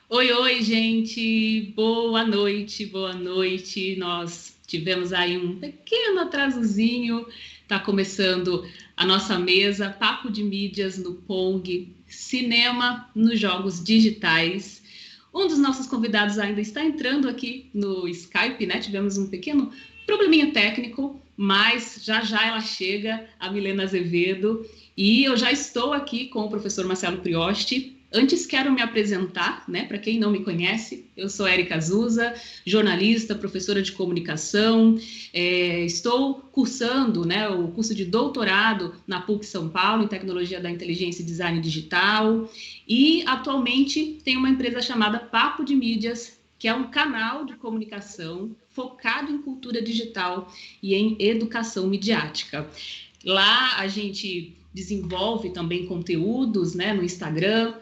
Oi, oi, gente! Boa noite, boa noite. Nós tivemos aí um pequeno atrasozinho. Tá começando a nossa mesa, Papo de Mídias no Pong, cinema nos jogos digitais. Um dos nossos convidados ainda está entrando aqui no Skype, né? Tivemos um pequeno probleminha técnico, mas já já ela chega, a Milena Azevedo. E eu já estou aqui com o professor Marcelo Prioste. Antes quero me apresentar, né? Para quem não me conhece, eu sou Érica Azusa, jornalista, professora de comunicação, estou cursando, né, o curso de doutorado na PUC São Paulo em tecnologia da inteligência e design digital e atualmente tenho uma empresa chamada Papo de Mídias, que é um canal de comunicação focado em cultura digital e em educação midiática. Lá a gente desenvolve também conteúdos, né, no Instagram,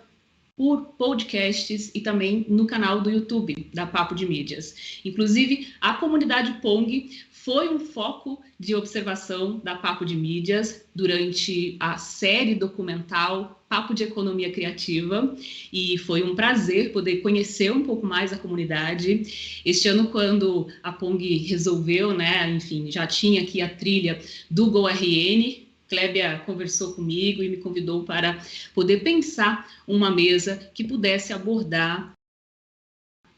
por podcasts e também no canal do YouTube da Papo de Mídias. Inclusive, a comunidade Pong foi um foco de observação da Papo de Mídias durante a série documental Papo de Economia Criativa, e foi um prazer poder conhecer um pouco mais a comunidade. Este ano, quando a Pong resolveu, né, enfim, já tinha aqui a trilha do GoRN, Clébia conversou comigo e me convidou para poder pensar uma mesa que pudesse abordar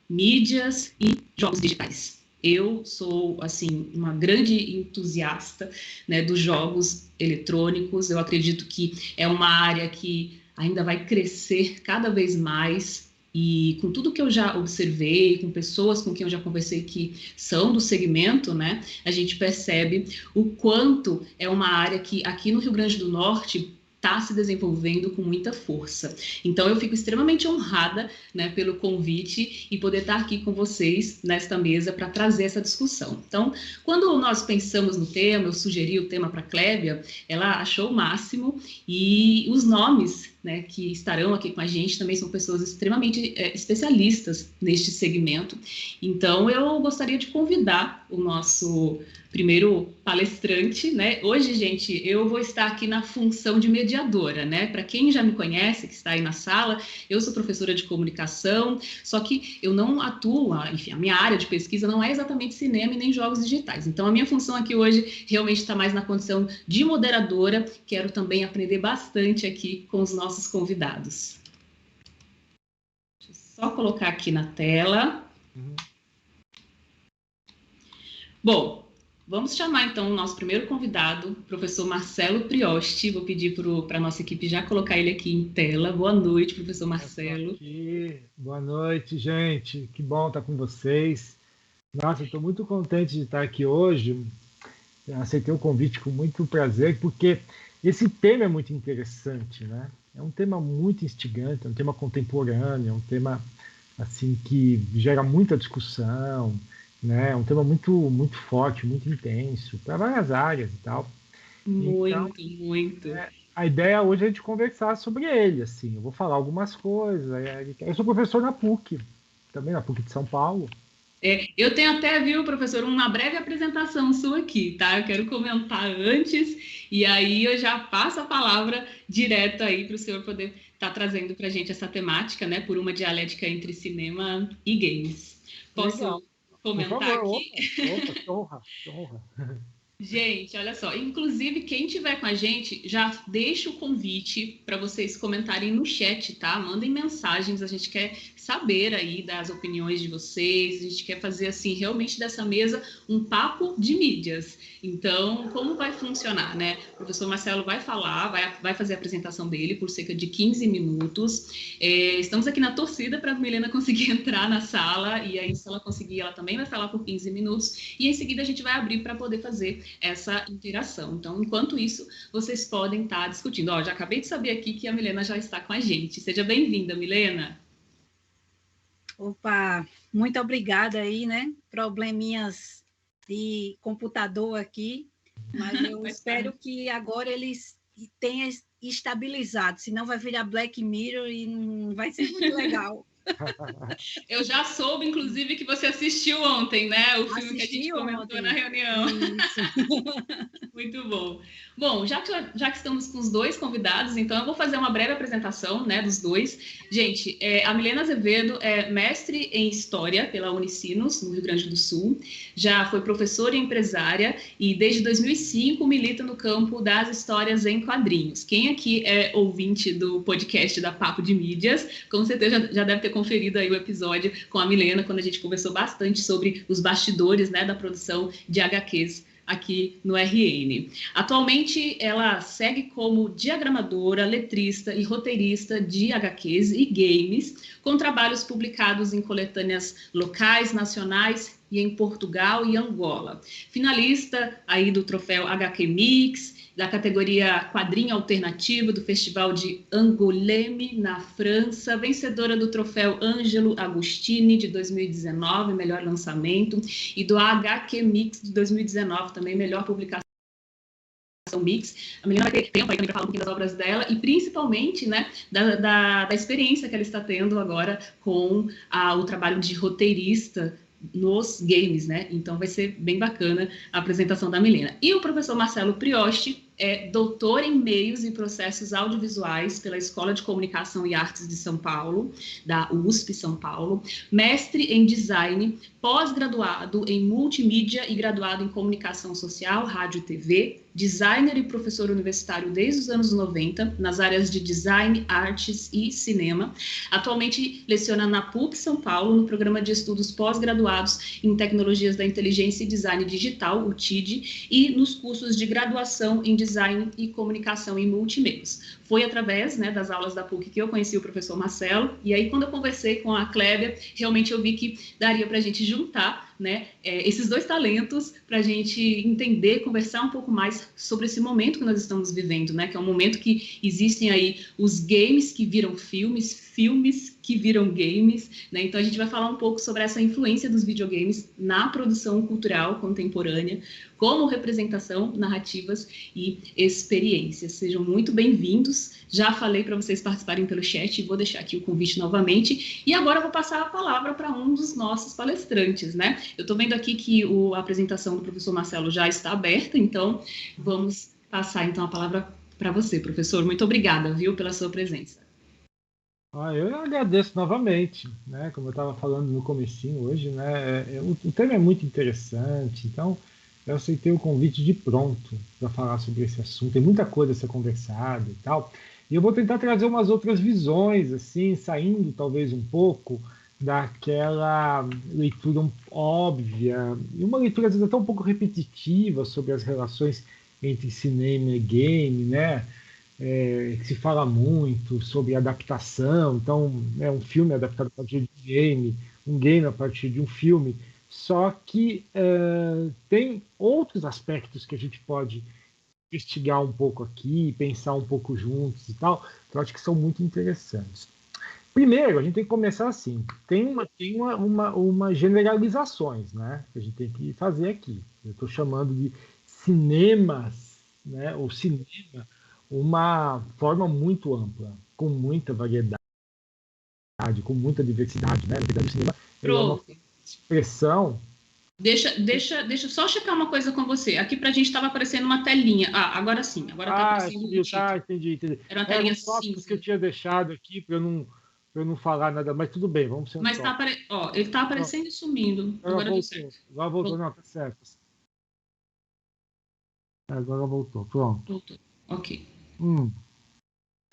mídias e jogos digitais. Eu sou, assim, uma grande entusiasta, né, dos jogos eletrônicos. Eu acredito que é uma área que ainda vai crescer cada vez mais. E com tudo que eu já observei, com pessoas com quem eu já conversei que são do segmento, né, a gente percebe o quanto é uma área que aqui no Rio Grande do Norte está se desenvolvendo com muita força. Então eu fico extremamente honrada, né, pelo convite e poder estar aqui com vocês nesta mesa para trazer essa discussão. Então, quando nós pensamos no tema, eu sugeri o tema para a Clébia, ela achou o máximo e os nomes, né, que estarão aqui com a gente também são pessoas extremamente especialistas neste segmento. Então, eu gostaria de convidar o nosso primeiro palestrante, né? Hoje, gente, eu vou estar aqui na função de mediadora, né? Para quem já me conhece, que está aí na sala, eu sou professora de comunicação, só que eu não atuo, enfim, a minha área de pesquisa não é exatamente cinema e nem jogos digitais. Então, a minha função aqui hoje realmente está mais na condição de moderadora. Quero também aprender bastante aqui com os nossos convidados. Deixa eu só colocar aqui na tela. Bom, vamos chamar então o nosso primeiro convidado, o professor Marcelo Prioste. Vou pedir para a nossa equipe já colocar ele aqui em tela. Boa noite, professor Marcelo. Boa noite, gente. Que bom estar com vocês. Nossa, estou muito contente de estar aqui hoje. Eu aceitei o convite com muito prazer, porque esse tema é muito interessante, né? É um tema muito instigante, é um tema contemporâneo, é um tema assim que gera muita discussão, né? É um tema muito forte, muito intenso, para várias áreas e tal. Então, Muito. a ideia hoje é de conversar sobre ele, assim. Eu vou falar algumas coisas. Eu sou professor na PUC, também na PUC de São Paulo. Eu tenho até, viu, professor, uma breve apresentação sua aqui, tá? Eu quero comentar antes, e aí eu já passo a palavra direto aí para o senhor poder estar trazendo para a gente essa temática, né? Por uma dialética entre cinema e games. Posso Legal. Por comentar favor, aqui? opa, que honra, que honra. Gente, olha só. Inclusive, quem tiver com a gente, já deixa o convite para vocês comentarem no chat, tá? Mandem mensagens. A gente quer saber aí das opiniões de vocês. A gente quer fazer, assim, realmente dessa mesa um papo de mídias. Então, como vai funcionar, né? O professor Marcelo vai falar, vai fazer a apresentação dele por cerca de 15 minutos. Estamos aqui na torcida para a Milena conseguir entrar na sala. E aí, se ela conseguir, ela também vai falar por 15 minutos. E em seguida, a gente vai abrir para poder fazer essa interação. Então, enquanto isso, vocês podem estar discutindo. Já acabei de saber aqui que a Milena já está com a gente. Seja bem-vinda, Milena. Opa, muito obrigada aí, né? Probleminhas de computador aqui, mas eu espero que agora eles tenham estabilizado, senão vai virar Black Mirror e não vai ser muito legal. Eu já soube, inclusive, que você assistiu ontem, né? O filme que a gente comentou ontem na reunião. Isso. Muito bom. Bom, já que estamos com os dois convidados, então eu vou fazer uma breve apresentação, né, dos dois. Gente, a Milena Azevedo é mestre em História pela Unicinos, no Rio Grande do Sul. Já foi professora e empresária e desde 2005 milita no campo das histórias em quadrinhos. Quem aqui é ouvinte do podcast da Papo de Mídias, com certeza já deve ter conferido aí o episódio com a Milena, quando a gente conversou bastante sobre os bastidores, né, da produção de HQs aqui no RN. Atualmente, ela segue como diagramadora, letrista e roteirista de HQs e games, com trabalhos publicados em coletâneas locais, nacionais e em Portugal e Angola. Finalista aí do troféu HQ Mix, da categoria Quadrinho Alternativo do Festival de Angoulême, na França, vencedora do troféu Ângelo Agostini de 2019, melhor lançamento, e do HQ Mix de 2019, também melhor publicação Mix. A Milena vai ter tempo aí também para falar um pouquinho das obras dela e principalmente, né, da experiência que ela está tendo agora com o trabalho de roteirista nos games, né? Então vai ser bem bacana a apresentação da Milena. E o professor Marcelo Prioste é doutor em Meios e Processos Audiovisuais pela Escola de Comunicação e Artes de São Paulo, da USP São Paulo, mestre em Design, pós-graduado em Multimídia e graduado em Comunicação Social, Rádio e TV, designer e professor universitário desde os anos 90, nas áreas de Design, Artes e Cinema. Atualmente leciona na PUC São Paulo, no programa de estudos pós-graduados em Tecnologias da Inteligência e Design Digital, o TID, e nos cursos de graduação em Design e Comunicação em Multimeios. Foi através, né, das aulas da PUC que eu conheci o professor Marcelo, e aí quando eu conversei com a Clébia, realmente eu vi que daria para a gente juntar, né, esses dois talentos para a gente entender, conversar um pouco mais sobre esse momento que nós estamos vivendo, né, que é um momento que existem aí os games que viram filmes, filmes que viram games, né, então a gente vai falar um pouco sobre essa influência dos videogames na produção cultural contemporânea, como representação, narrativas e experiências. Sejam muito bem-vindos. Já falei para vocês participarem pelo chat, vou deixar aqui o convite novamente. E agora eu vou passar a palavra para um dos nossos palestrantes, né? Eu estou vendo aqui que a apresentação do professor Marcelo já está aberta, então vamos passar então a palavra para você, professor. Muito obrigada, viu, pela sua presença. Eu agradeço novamente, né? Como eu estava falando no comecinho hoje, né? O tema é muito interessante, então eu aceitei o convite de pronto para falar sobre esse assunto. Tem muita coisa a ser conversada e tal. E eu vou tentar trazer umas outras visões, assim, saindo talvez um pouco daquela leitura óbvia, e uma leitura às vezes até um pouco repetitiva sobre as relações entre cinema e game, né? Que se fala muito sobre adaptação. Então, é um filme adaptado a partir de um game a partir de um filme. Só que tem outros aspectos que a gente pode investigar um pouco aqui, pensar um pouco juntos e tal, que eu acho que são muito interessantes. Primeiro, a gente tem que começar assim. Tem uma generalizações, né, que a gente tem que fazer aqui. Eu estou chamando de cinemas, né, ou cinema, uma forma muito ampla, com muita variedade, com muita diversidade, né? Na verdade, o cinema é uma expressão. Deixa eu só checar uma coisa com você. Aqui pra gente estava aparecendo uma telinha. Agora sim. Agora tá aparecendo o título. Entendi. Era uma telinha cinza que eu tinha deixado aqui para eu não falar nada, mas tudo bem, vamos ser Mas ele tá aparecendo e sumindo. Agora voltou. Agora voltou. Não, tá certo. Agora voltou, pronto. Voltou, ok.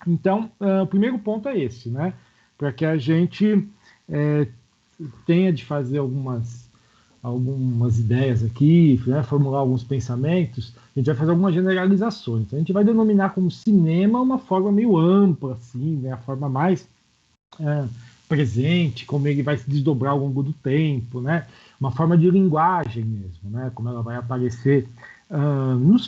Então, o primeiro ponto é esse, né? Para que a gente tenha de fazer algumas ideias aqui, né? Formular alguns pensamentos, a gente vai fazer algumas generalizações. Então, a gente vai denominar como cinema uma forma meio ampla, assim, né? A forma mais presente, como ele vai se desdobrar ao longo do tempo, né? Uma forma de linguagem mesmo, né? Como ela vai aparecer nos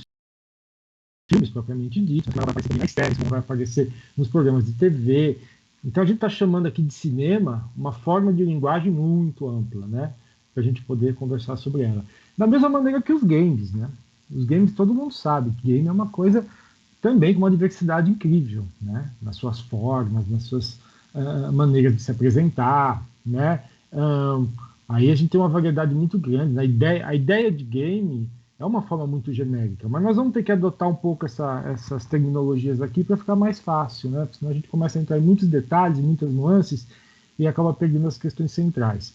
filmes propriamente dito, como ela vai aparecer nas séries, como vai aparecer nos programas de TV. Então a gente está chamando aqui de cinema uma forma de linguagem muito ampla, né? Para a gente poder conversar sobre ela. Da mesma maneira que os games, né? Os games todo mundo sabe que game é uma coisa também com uma diversidade incrível, né? Nas suas formas, nas suas maneiras de se apresentar, né? Aí a gente tem uma variedade muito grande, né? A ideia de game é uma forma muito genérica, mas nós vamos ter que adotar um pouco essas terminologias aqui para ficar mais fácil, né? Porque senão a gente começa a entrar em muitos detalhes, muitas nuances e acaba perdendo as questões centrais.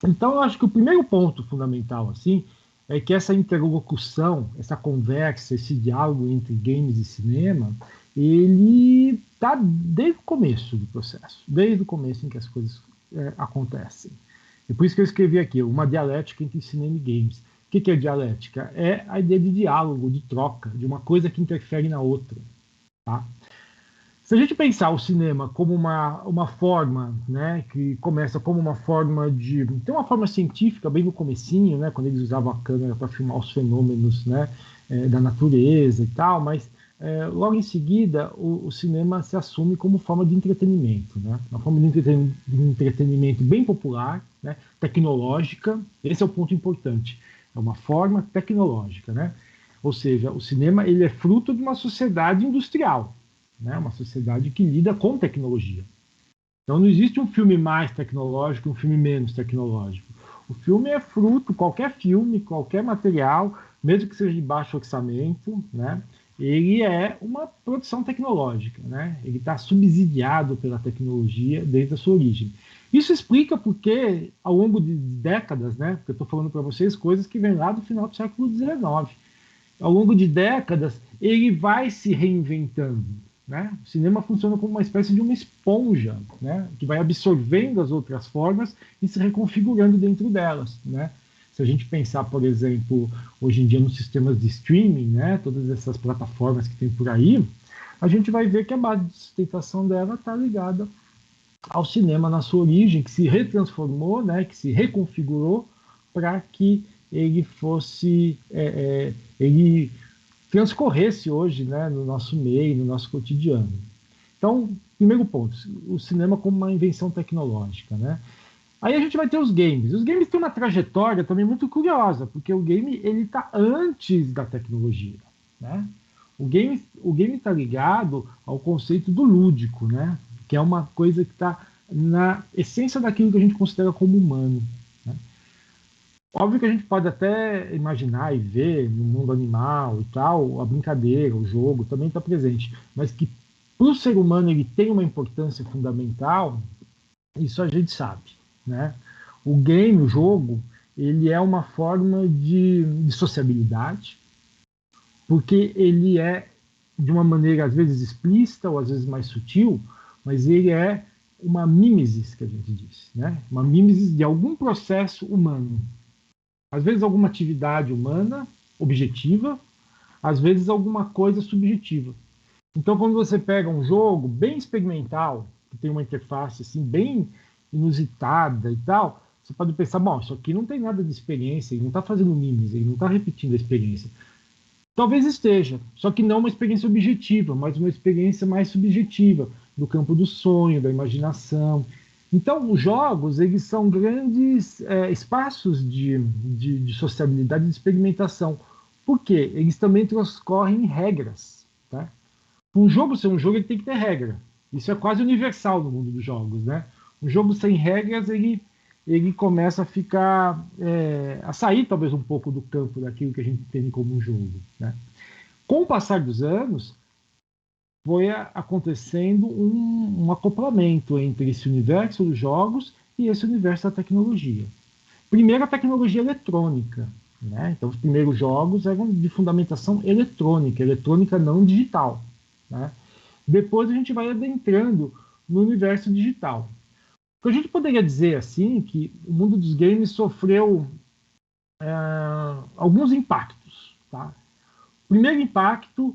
Então, eu acho que o primeiro ponto fundamental, assim, é que essa interlocução, essa conversa, esse diálogo entre games e cinema, ele está desde o começo do processo, desde o começo em que as coisas acontecem. E por isso que eu escrevi aqui, uma dialética entre cinema e games. O que é dialética? É a ideia de diálogo, de troca, de uma coisa que interfere na outra. Tá? Se a gente pensar o cinema como uma forma, né, que começa como uma forma de... Tem uma forma científica bem no comecinho, né, quando eles usavam a câmera para filmar os fenômenos, né, da natureza e tal, mas logo em seguida o cinema se assume como forma de entretenimento, né, uma forma de entretenimento bem popular, né, tecnológica. Esse é o ponto importante. É uma forma tecnológica, né? Ou seja, o cinema ele é fruto de uma sociedade industrial, né? Uma sociedade que lida com tecnologia. Então não existe um filme mais tecnológico e um filme menos tecnológico. O filme é fruto, qualquer filme, qualquer material, mesmo que seja de baixo orçamento, né? Ele é uma produção tecnológica, né? Ele está subsidiado pela tecnologia desde a sua origem. Isso explica porque, ao longo de décadas, né? Porque eu estou falando para vocês coisas que vêm lá do final do século XIX. Ao longo de décadas, ele vai se reinventando, né? O cinema funciona como uma espécie de uma esponja, né? Que vai absorvendo as outras formas e se reconfigurando dentro delas, né? Se a gente pensar, por exemplo, hoje em dia nos sistemas de streaming, né? Todas essas plataformas que tem por aí, a gente vai ver que a base de sustentação dela está ligada ao cinema na sua origem, que se retransformou, né? Que se reconfigurou para que ele fosse... ele transcorresse hoje, né, no nosso meio, no nosso cotidiano. Então, primeiro ponto, o cinema como uma invenção tecnológica, né? Aí a gente vai ter os games. Os games têm uma trajetória também muito curiosa, porque o game ele está antes da tecnologia, né? O game está ligado ao conceito do lúdico, né? Que é uma coisa que está na essência daquilo que a gente considera como humano. Óbvio que a gente pode até imaginar e ver no mundo animal e tal, a brincadeira, o jogo também está presente, mas que para o ser humano ele tem uma importância fundamental, isso a gente sabe, né? O game, o jogo, ele é uma forma de sociabilidade, porque ele é de uma maneira às vezes explícita ou às vezes mais sutil, mas ele é uma mimesis, que a gente diz, né? Uma mimesis de algum processo humano. Às vezes alguma atividade humana, objetiva, às vezes alguma coisa subjetiva. Então, quando você pega um jogo bem experimental, que tem uma interface assim, bem inusitada e tal, você pode pensar, bom, isso aqui não tem nada de experiência, ele não está fazendo mimes, ele não está repetindo a experiência. Talvez esteja, só que não uma experiência objetiva, mas uma experiência mais subjetiva, do campo do sonho, da imaginação. Então, os jogos, eles são grandes espaços de sociabilidade e de experimentação. Por quê? Eles também transcorrem em regras. Tá? Um jogo ser um jogo, ele tem que ter regra. Isso é quase universal no mundo dos jogos. Né? Um jogo sem regras, ele começa a ficar... a sair, talvez, um pouco do campo daquilo que a gente entende como um jogo. Né? Com o passar dos anos, foi acontecendo um acoplamento entre esse universo dos jogos e esse universo da tecnologia. Primeiro, a tecnologia eletrônica. Né? Então, os primeiros jogos eram de fundamentação eletrônica não digital. Né? Depois, a gente vai adentrando no universo digital. Então, a gente poderia dizer assim que o mundo dos games sofreu alguns impactos. Tá? O primeiro impacto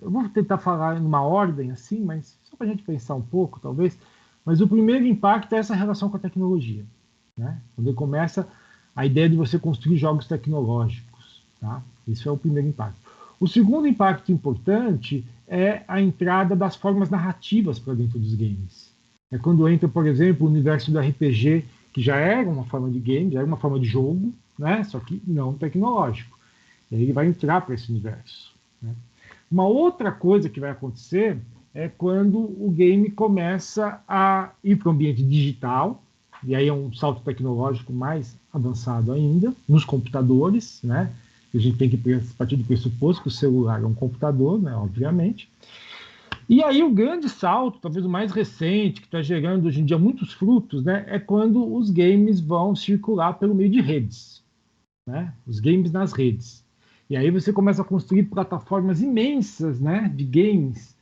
eu vou tentar falar em uma ordem assim, mas só para a gente pensar um pouco, talvez. Mas o primeiro impacto é essa relação com a tecnologia, né? Quando começa a ideia de você construir jogos tecnológicos, tá? Isso é o primeiro impacto. O segundo impacto importante é a entrada das formas narrativas para dentro dos games. É quando entra, por exemplo, o universo do RPG, que já era uma forma de game, já era uma forma de jogo, né? Só que não tecnológico. Ele vai entrar para esse universo. Né? Uma outra coisa que vai acontecer é quando o game começa a ir para o ambiente digital, e aí é um salto tecnológico mais avançado ainda, nos computadores, né? A gente tem que partir do pressuposto que o celular é um computador, né? Obviamente. E aí o grande salto, talvez o mais recente, que está gerando hoje em dia muitos frutos, né? É quando os games vão circular pelo meio de redes, né? Os games nas redes. E aí você começa a construir plataformas imensas, né? De games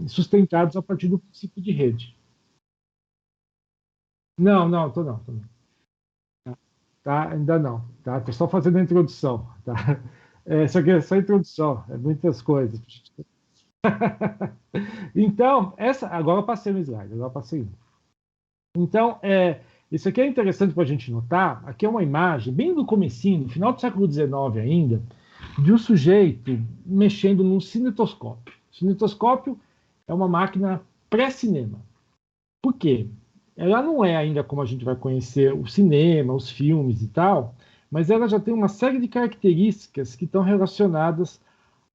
sustentados a partir do princípio de rede. Não, não, tô não, tô não. Tá, ainda não, tá? Tô só fazendo a introdução, tá? Isso aqui é só a introdução, é muitas coisas. Então, agora eu passei no slide, agora eu passei. Então, isso aqui é interessante para a gente notar. Aqui é uma imagem bem do comecinho, no final do século XIX ainda, de um sujeito mexendo num cinetoscópio. O cinetoscópio é uma máquina pré-cinema. Por quê? Ela não é ainda como a gente vai conhecer o cinema, os filmes e tal, mas ela já tem uma série de características que estão relacionadas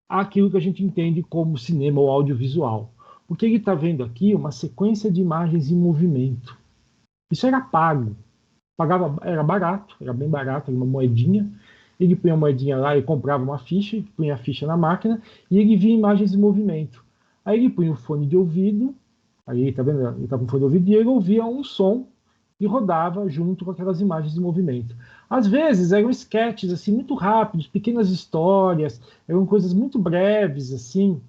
àquilo que a gente entende como cinema ou audiovisual. Porque ele está vendo aqui uma sequência de imagens em movimento. Isso era pago. Era barato, era bem barato, era uma moedinha. Ele punha a moedinha lá e comprava uma ficha, punha a ficha na máquina e ele via imagens em movimento. Aí ele punha o fone de ouvido, aí tá vendo? Ele tá com o fone de ouvido e ele ouvia um som e rodava junto com aquelas imagens em movimento. Às vezes eram sketches assim muito rápidos, pequenas histórias, eram coisas muito breves assim.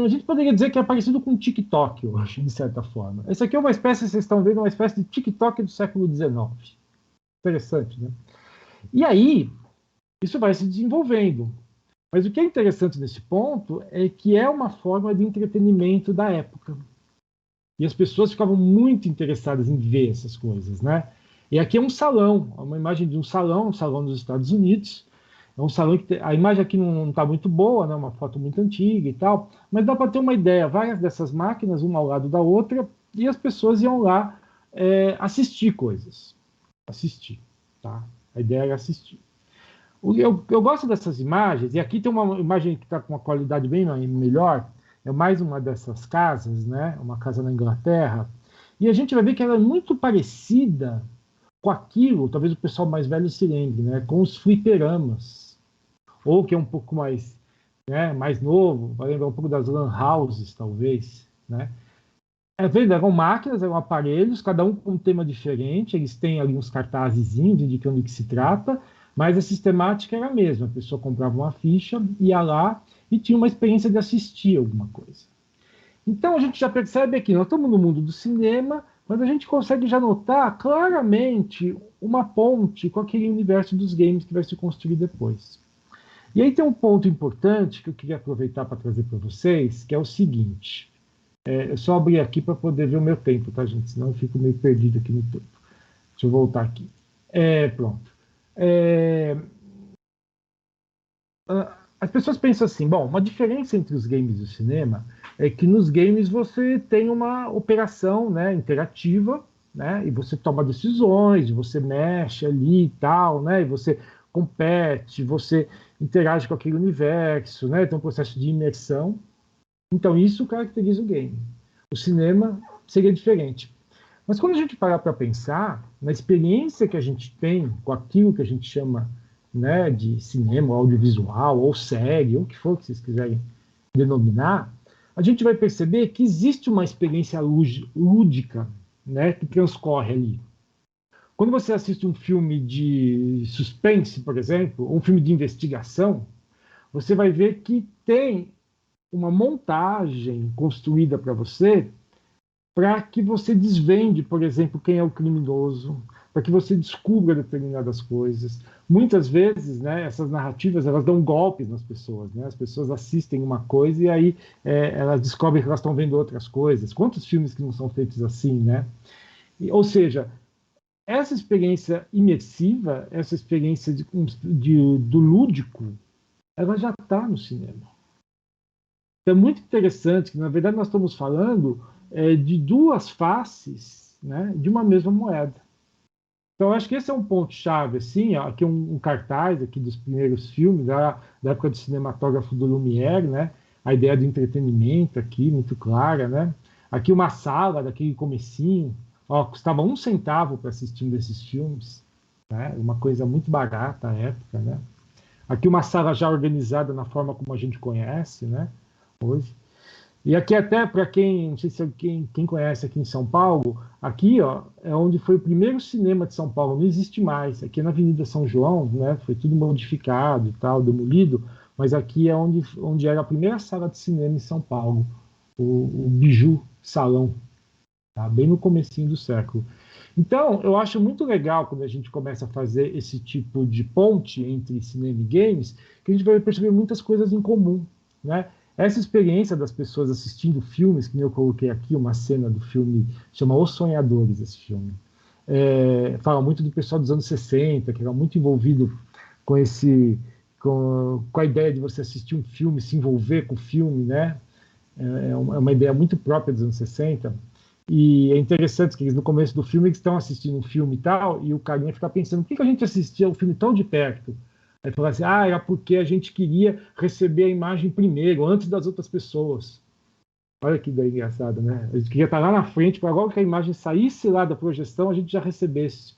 A gente poderia dizer que é parecido com o TikTok hoje, de certa forma. Esse aqui é uma espécie, vocês estão vendo, uma espécie de TikTok do século XIX. Interessante, né? E aí, isso vai se desenvolvendo. Mas o que é interessante nesse ponto é que é uma forma de entretenimento da época. E as pessoas ficavam muito interessadas em ver essas coisas, né? E aqui é um salão, uma imagem de um salão dos Estados Unidos. É um salão que a imagem aqui não está muito boa, né? Uma foto muito antiga e tal, mas dá para ter uma ideia. Várias dessas máquinas, uma ao lado da outra, e as pessoas iam lá assistir coisas. Assistir, tá? A ideia era assistir. Eu gosto dessas imagens, e aqui tem uma imagem que está com uma qualidade bem melhor, é mais uma dessas casas, né? Uma casa na Inglaterra, e a gente vai ver que ela é muito parecida com aquilo, talvez o pessoal mais velho se lembre, né? Com os fliperamas, ou que é um pouco mais, né, mais novo, vai lembrar um pouco das lan houses, talvez, né? Eram máquinas, eram aparelhos, cada um com um tema diferente, eles têm ali uns cartazezinhos indicando do que se trata, mas a sistemática era a mesma, a pessoa comprava uma ficha, ia lá e tinha uma experiência de assistir alguma coisa. Então a gente já percebe aqui, nós estamos no mundo do cinema, mas a gente consegue já notar claramente uma ponte com aquele universo dos games que vai se construir depois. E aí tem um ponto importante que eu queria aproveitar para trazer para vocês, que é o seguinte. Eu só abri aqui para poder ver o meu tempo, tá, gente? Senão eu fico meio perdido aqui no tempo. Deixa eu voltar aqui. Pronto. As pessoas pensam assim, bom, uma diferença entre os games e o cinema é que nos games você tem uma operação, né, interativa, né, e você toma decisões, você mexe ali e tal, né, e você compete, você interage com aquele universo, né, tem um processo de imersão. Então isso caracteriza o game. O cinema seria diferente. Mas quando a gente parar para pensar na experiência que a gente tem com aquilo que a gente chama, né, de cinema, audiovisual, ou série, ou o que for que vocês quiserem denominar, a gente vai perceber que existe uma experiência lúdica, né, que transcorre ali. Quando você assiste um filme de suspense, por exemplo, ou um filme de investigação, você vai ver que tem uma montagem construída para você para que você desvende, por exemplo, quem é o criminoso, para que você descubra determinadas coisas. Muitas vezes, né, essas narrativas elas dão golpes nas pessoas, né? As pessoas assistem uma coisa e aí elas descobrem que elas estão vendo outras coisas. Quantos filmes que não são feitos assim, né? Ou seja, essa experiência imersiva, essa experiência do lúdico, ela já está no cinema. É muito interessante que, na verdade, nós estamos falando de duas faces, né, de uma mesma moeda. Então, eu acho que esse é um ponto-chave, assim, ó, aqui um cartaz aqui dos primeiros filmes, da época do cinematógrafo do Lumière, né? a ideia do entretenimento aqui, muito clara, né? Aqui uma sala daquele comecinho, ó, custava 1 centavo para assistir um desses filmes, né? Uma coisa muito barata à época, né? Aqui uma sala já organizada na forma como a gente conhece, né? Hoje. E aqui até para quem, não sei se quem conhece aqui em São Paulo, aqui, ó, é onde foi o primeiro cinema de São Paulo, não existe mais. Aqui é na Avenida São João, né? Foi tudo modificado e tal, demolido, mas aqui é onde era a primeira sala de cinema em São Paulo, o Biju Salão, tá? Bem no comecinho do século. Então, eu acho muito legal quando a gente começa a fazer esse tipo de ponte entre cinema e games, que a gente vai perceber muitas coisas em comum, né? Essa experiência das pessoas assistindo filmes, que eu coloquei aqui, uma cena do filme, chama Os Sonhadores, esse filme. Fala muito do pessoal dos anos 60, que era muito envolvido com a ideia de você assistir um filme, se envolver com o filme, né? É uma ideia muito própria dos anos 60. E é interessante que eles, no começo do filme, eles estão assistindo um filme e tal, e o carinha fica pensando, por que a gente assistia o filme tão de perto? Aí fala assim, era porque a gente queria receber a imagem primeiro, antes das outras pessoas. Olha que ideia engraçada, né? A gente queria estar lá na frente, para logo que a imagem saísse lá da projeção, a gente já recebesse.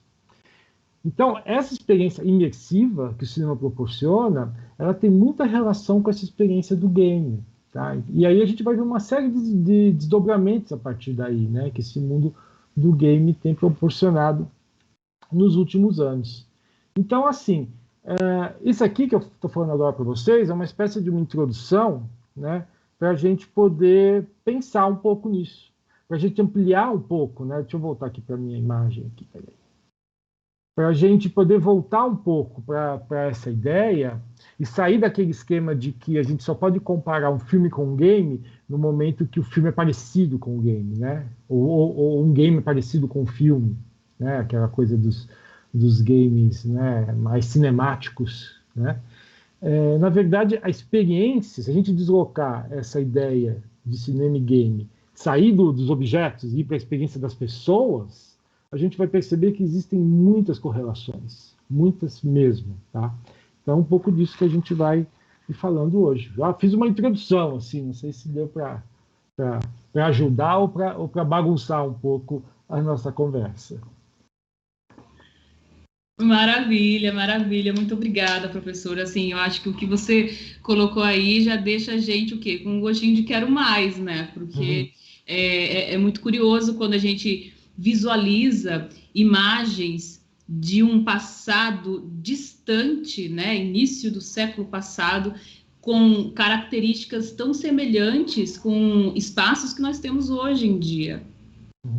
Então, essa experiência imersiva que o cinema proporciona, ela tem muita relação com essa experiência do game. Tá? E aí a gente vai ver uma série de desdobramentos a partir daí, né? Que esse mundo do game tem proporcionado nos últimos anos. Então, assim, isso aqui que eu estou falando agora para vocês é uma espécie de uma introdução, né, para a gente poder pensar um pouco nisso, para a gente ampliar um pouco, né? Deixa eu voltar aqui para a minha imagem aqui, para a gente poder voltar um pouco para essa ideia e sair daquele esquema de que a gente só pode comparar um filme com um game no momento que o filme é parecido com o game, né? Ou um game é parecido com o filme, né? Aquela coisa dos games, né, mais cinemáticos, né? Na verdade, a experiência, se a gente deslocar essa ideia de cinema e game, sair dos objetos e ir para a experiência das pessoas, a gente vai perceber que existem muitas correlações, muitas mesmo, tá? Então, é um pouco disso que a gente vai ir falando hoje. Já fiz uma introdução, assim, não sei se deu para ajudar ou para bagunçar um pouco a nossa conversa. Maravilha, maravilha. Muito obrigada, professora. Assim, eu acho que o que você colocou aí já deixa a gente o quê? Com um gostinho de quero mais, né? Porque é muito curioso quando a gente visualiza imagens de um passado distante, né? Início do século passado, com características tão semelhantes com espaços que nós temos hoje em dia.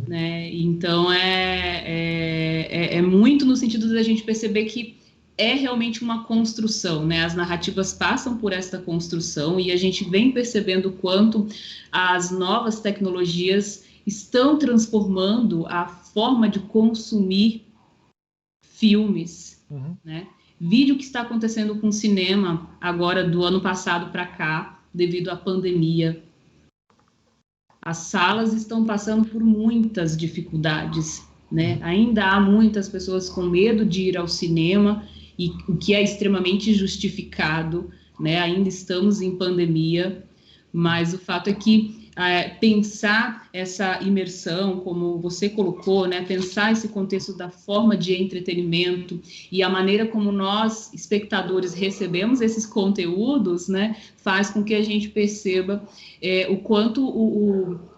Né? Então, é muito no sentido da gente perceber que é realmente uma construção, né? As narrativas passam por esta construção e a gente vem percebendo o quanto as novas tecnologias estão transformando a forma de consumir filmes, né? Vídeo que está acontecendo com o cinema agora do ano passado para cá, devido à pandemia. As salas estão passando por muitas dificuldades, né? Ainda há muitas pessoas com medo de ir ao cinema, e o que é extremamente justificado, né? Ainda estamos em pandemia, mas o fato é que pensar essa imersão, como você colocou, né? Pensar esse contexto da forma de entretenimento e a maneira como nós, espectadores, recebemos esses conteúdos, né? Faz com que a gente perceba o quanto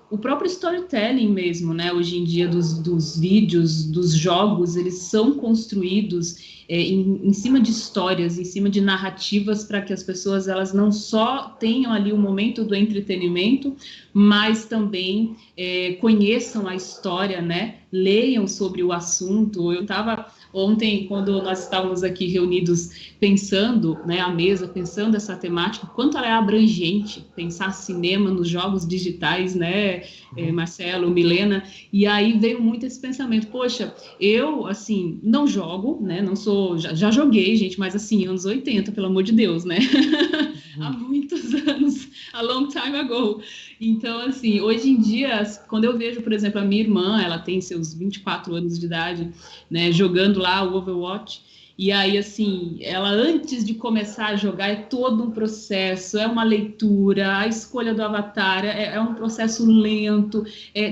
o próprio storytelling mesmo, né? Hoje em dia, dos vídeos, dos jogos, eles são construídos em cima de histórias, em cima de narrativas, para que as pessoas elas não só tenham ali o momento do entretenimento, mas também conheçam a história, né? Leiam sobre o assunto. Eu estava ontem, quando nós estávamos aqui reunidos pensando, né, à mesa, pensando essa temática, quanto ela é abrangente, pensar cinema nos jogos digitais, né, Marcelo, Milena, e aí veio muito esse pensamento, poxa, eu, assim, não jogo, né, não sou, já joguei, gente, mas assim, anos 80, pelo amor de Deus, né, há muitos anos, a long time ago. Então, assim, hoje em dia, quando eu vejo, por exemplo, a minha irmã, ela tem seus 24 anos de idade, né, jogando lá o Overwatch, E aí, assim, ela antes de começar a jogar é todo um processo, é uma leitura, a escolha do avatar é um processo lento,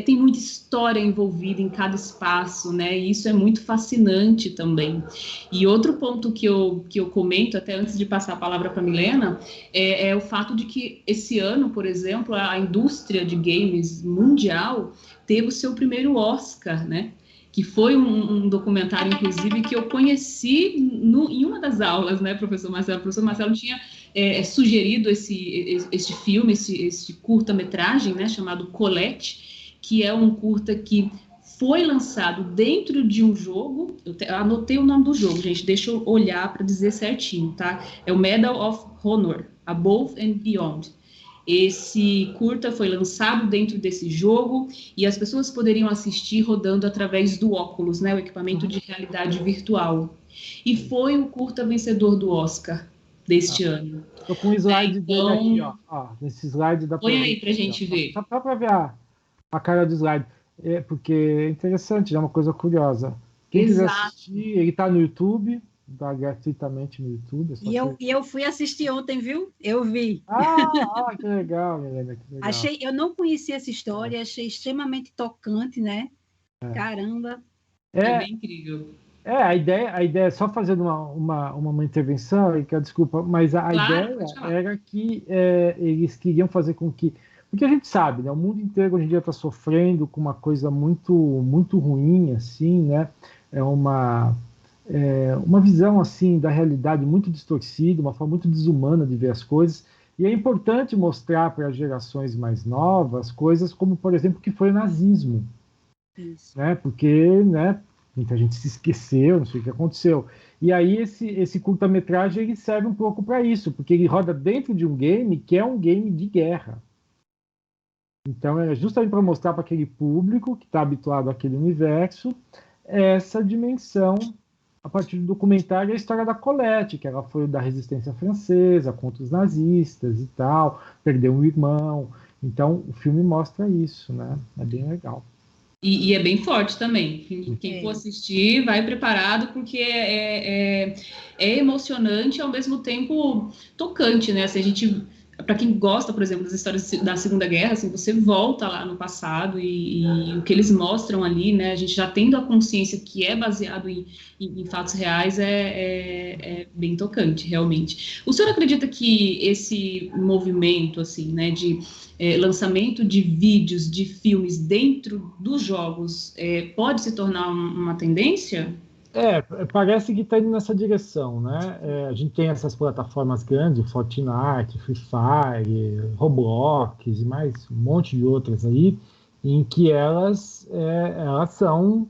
tem muita história envolvida em cada espaço, né? E isso é muito fascinante também. E outro ponto que eu comento, até antes de passar a palavra para a Milena, é o fato de que esse ano, por exemplo, a indústria de games mundial teve o seu primeiro Oscar, né? Que foi um documentário, inclusive, que eu conheci em uma das aulas, né, professor Marcelo? O professor Marcelo tinha sugerido esse filme, esse curta-metragem, né, chamado Colette, que é um curta que foi lançado dentro de um jogo. Eu anotei o nome do jogo, gente, deixa eu olhar para dizer certinho, tá? É o Medal of Honor, Above and Beyond. Esse curta foi lançado dentro desse jogo e as pessoas poderiam assistir rodando através do óculos, né, o equipamento de realidade virtual. E foi o curta vencedor do Oscar deste ano. Estou com um slide dele aqui, Então, nesse slide dá para põe ver. aí para a gente ver. Só para ver a cara do slide. Porque é interessante, é uma coisa curiosa. Quem quiser assistir, ele está no YouTube, está gratuitamente no YouTube. E eu fui assistir ontem, viu? Eu vi. Que legal, Milena, que legal. Eu não conhecia essa história, achei extremamente tocante, né? Caramba. É bem incrível. A ideia é só fazendo uma intervenção, desculpa, mas a Claro, ideia era que eles queriam fazer com que. Porque a gente sabe, né? O mundo inteiro hoje em dia está sofrendo com uma coisa muito, muito ruim, assim, né? É uma visão assim da realidade muito distorcida, uma forma muito desumana de ver as coisas. E é importante mostrar para as gerações mais novas coisas como, por exemplo, o que foi o nazismo. Isso. Né? Porque, né, muita gente se esqueceu, não sei o que aconteceu. E aí esse curta-metragem ele serve um pouco para isso, porque ele roda dentro de um game que é um game de guerra. Então é justamente para mostrar para aquele público que está habituado àquele universo essa dimensão a partir do documentário a história da Colette, que ela foi da resistência francesa contra os nazistas e tal, perdeu um irmão. Então o filme mostra isso, né? É bem legal. E é bem forte também. Quem for assistir, vai preparado, porque é emocionante e, ao mesmo tempo, tocante, né? Se a gente, para quem gosta, por exemplo, das histórias da Segunda Guerra, assim, você volta lá no passado e o que eles mostram ali, né? A gente já tendo a consciência que é baseado em fatos reais, é bem tocante, realmente. O senhor acredita que esse movimento, assim, né, de lançamento de vídeos, de filmes dentro dos jogos, pode se tornar uma tendência? Parece que está indo nessa direção, né? A gente tem essas plataformas grandes, Fortnite, Free Fire, Roblox e mais um monte de outras aí, em que elas são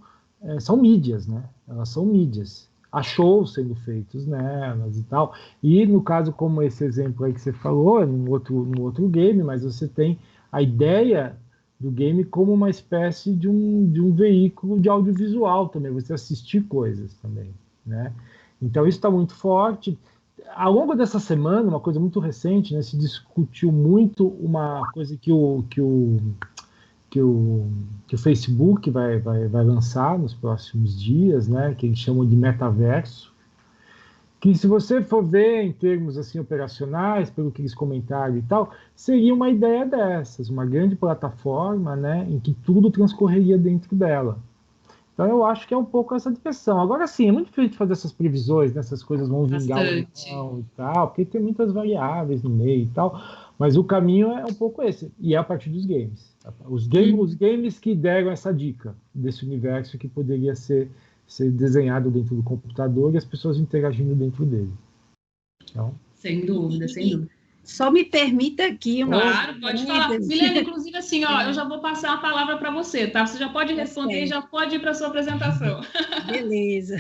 mídias, né? Elas são mídias. Há shows sendo feitos nelas e tal. E no caso, como esse exemplo aí que você falou, num outro game, mas você tem a ideia do game como uma espécie de um veículo de audiovisual também, você assistir coisas também, né? Então isso está muito forte. Ao longo dessa semana, uma coisa muito recente, né, se discutiu muito uma coisa que o Facebook vai lançar nos próximos dias, né, que eles chamam de metaverso, que se você for ver em termos assim operacionais, pelo que eles comentaram e tal, seria uma ideia dessas, uma grande plataforma, né, em que tudo transcorreria dentro dela. Então eu acho que é um pouco essa direção. Agora sim, é muito difícil fazer essas previsões, né, essas coisas vão vingar ou não e tal, porque tem muitas variáveis no meio e tal, mas o caminho é um pouco esse, e é a partir dos games. Os games que deram essa dica desse universo que poderia ser desenhado dentro do computador e as pessoas interagindo dentro dele. Então, sem dúvida. Só me permita aqui Claro, pode falar. Milena, inclusive assim, eu já vou passar a palavra para você, tá? Você já pode responder e já pode ir para a sua apresentação. Beleza.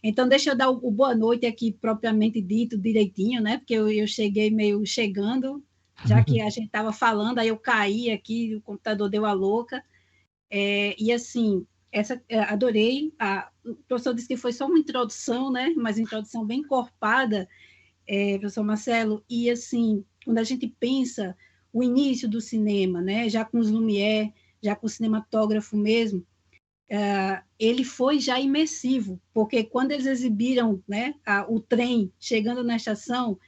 Então, deixa eu dar o boa noite aqui, propriamente dito, direitinho, né? Porque eu cheguei meio chegando, já que a gente estava falando, aí eu caí aqui, o computador deu a louca. E assim, adorei. O professor disse que foi só uma introdução, né? Mas introdução bem encorpada, professor Marcelo, e assim, quando a gente pensa o início do cinema, né? Já com os Lumière, já com o cinematógrafo mesmo, ele foi já imersivo, porque quando eles exibiram, né, o trem chegando na estação,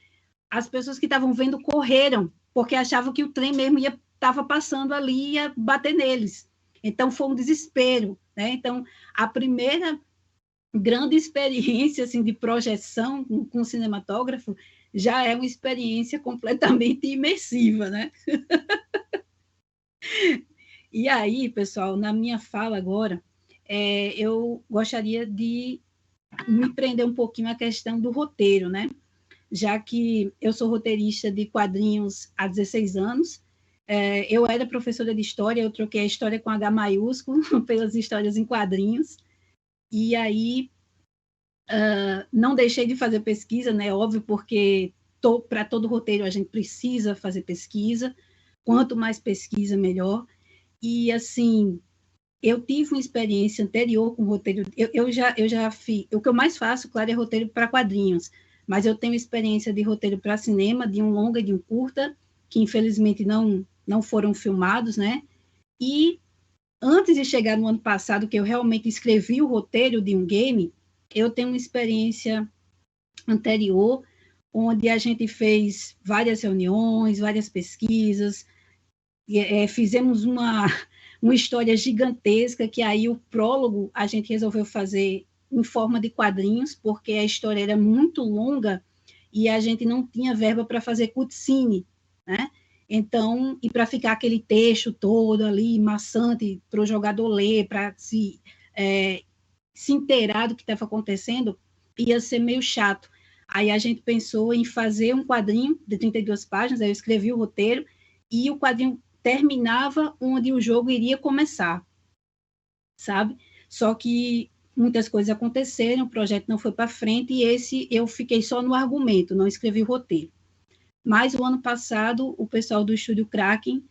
as pessoas que estavam vendo correram, porque achavam que o trem mesmo estava passando ali e ia bater neles. Então, foi um desespero, né? Então, a primeira grande experiência assim, de projeção com cinematógrafo já é uma experiência completamente imersiva, né? E aí, pessoal, na minha fala agora, eu gostaria de me prender um pouquinho à questão do roteiro, né? Já que eu sou roteirista de quadrinhos há 16 anos, eu era professora de história, eu troquei a história com H maiúsculo pelas histórias em quadrinhos, e aí não deixei de fazer pesquisa, né? Óbvio, porque para todo roteiro a gente precisa fazer pesquisa, quanto mais pesquisa, melhor. E, assim, eu tive uma experiência anterior com roteiro, eu já fiz, o que eu mais faço, claro, é roteiro para quadrinhos, mas eu tenho experiência de roteiro para cinema, de um longa e de um curta, que infelizmente não foram filmados, né? E antes de chegar no ano passado, que eu realmente escrevi o roteiro de um game, eu tenho uma experiência anterior, onde a gente fez várias reuniões, várias pesquisas, fizemos uma história gigantesca, que aí o prólogo a gente resolveu fazer em forma de quadrinhos, porque a história era muito longa e a gente não tinha verba para fazer cutscene, né? Então, e para ficar aquele texto todo ali, maçante, para o jogador ler, para se inteirar do que estava acontecendo, ia ser meio chato. Aí a gente pensou em fazer um quadrinho de 32 páginas, aí eu escrevi o roteiro, e o quadrinho terminava onde o jogo iria começar, sabe? Só que muitas coisas aconteceram, o projeto não foi para frente, e esse eu fiquei só no argumento, não escrevi o roteiro. Mas o ano passado, o pessoal do Estúdio Kraken